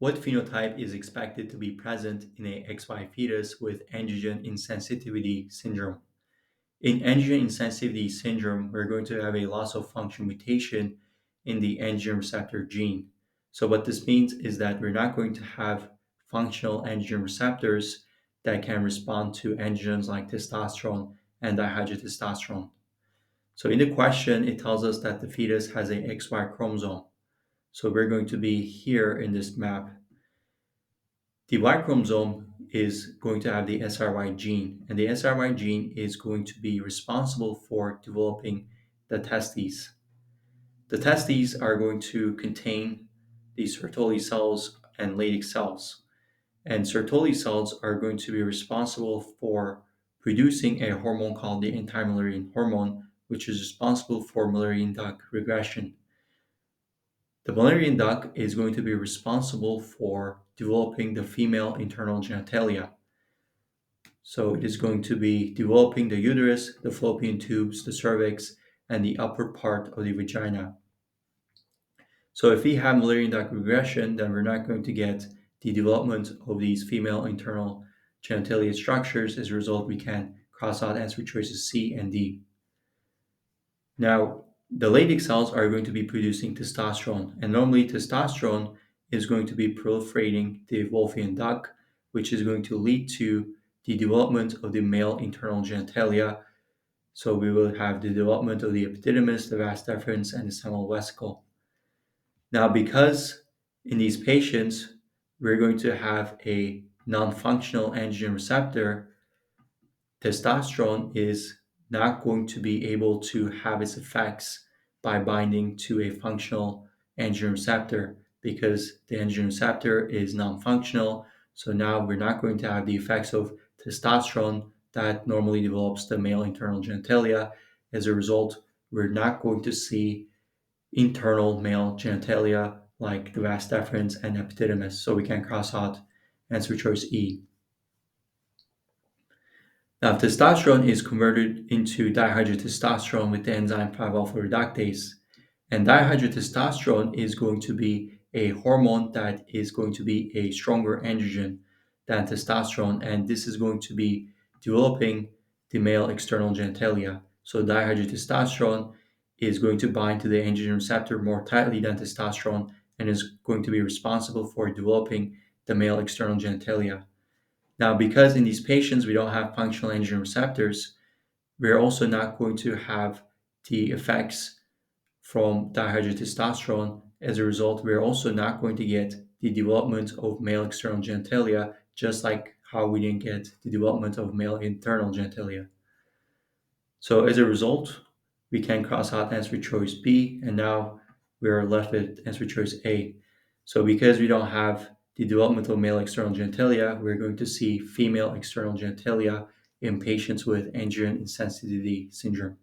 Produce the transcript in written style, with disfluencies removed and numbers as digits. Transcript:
What phenotype is expected to be present in a XY fetus with androgen insensitivity syndrome? In androgen insensitivity syndrome, we're going to have a loss of function mutation in the androgen receptor gene. So, what this means is that we're not going to have functional androgen receptors that can respond to androgens like testosterone and dihydrotestosterone. So, in the question, it tells us that the fetus has a XY chromosome. So, we're going to be here in this map. The Y chromosome is going to have the SRY gene, and the SRY gene is going to be responsible for developing the testes. The testes are going to contain the Sertoli cells and Leydig cells, and Sertoli cells are going to be responsible for producing a hormone called the anti-Mullerian hormone, which is responsible for Mullerian duct regression. The Mullerian duct is going to be responsible for developing the female internal genitalia. So it is going to be developing the uterus, the fallopian tubes, the cervix, and the upper part of the vagina. So if we have Mullerian duct regression, then we're not going to get the development of these female internal genitalia structures. As a result, we can cross out answer choices C and D. Now, the Leydig cells are going to be producing testosterone, and normally testosterone is going to be proliferating the Wolffian duct, which is going to lead to the development of the male internal genitalia. So we will have the development of the epididymis, the vas deferens, and the seminal vesicle. Now, because in these patients, we're going to have a non-functional androgen receptor, testosterone is not going to be able to have its effects by binding to a functional androgen receptor because the androgen receptor is non-functional. So now we're not going to have the effects of testosterone that normally develops the male internal genitalia. As a result, we're not going to see internal male genitalia like the vas deferens and epididymis. So we can cross out answer choice E. Now, testosterone is converted into dihydrotestosterone with the enzyme 5-alpha reductase. And dihydrotestosterone is going to be a hormone that is going to be a stronger androgen than testosterone. And this is going to be developing the male external genitalia. So dihydrotestosterone is going to bind to the androgen receptor more tightly than testosterone and is going to be responsible for developing the male external genitalia. Now, because in these patients we don't have functional androgen receptors, we're also not going to have the effects from dihydrotestosterone. As a result, we're also not going to get the development of male external genitalia, just like how we didn't get the development of male internal genitalia. So as a result, we can cross out answer choice B, and now we're left with answer choice A. So because we don't have the development of male external genitalia, we're going to see female external genitalia in patients with androgen insensitivity syndrome.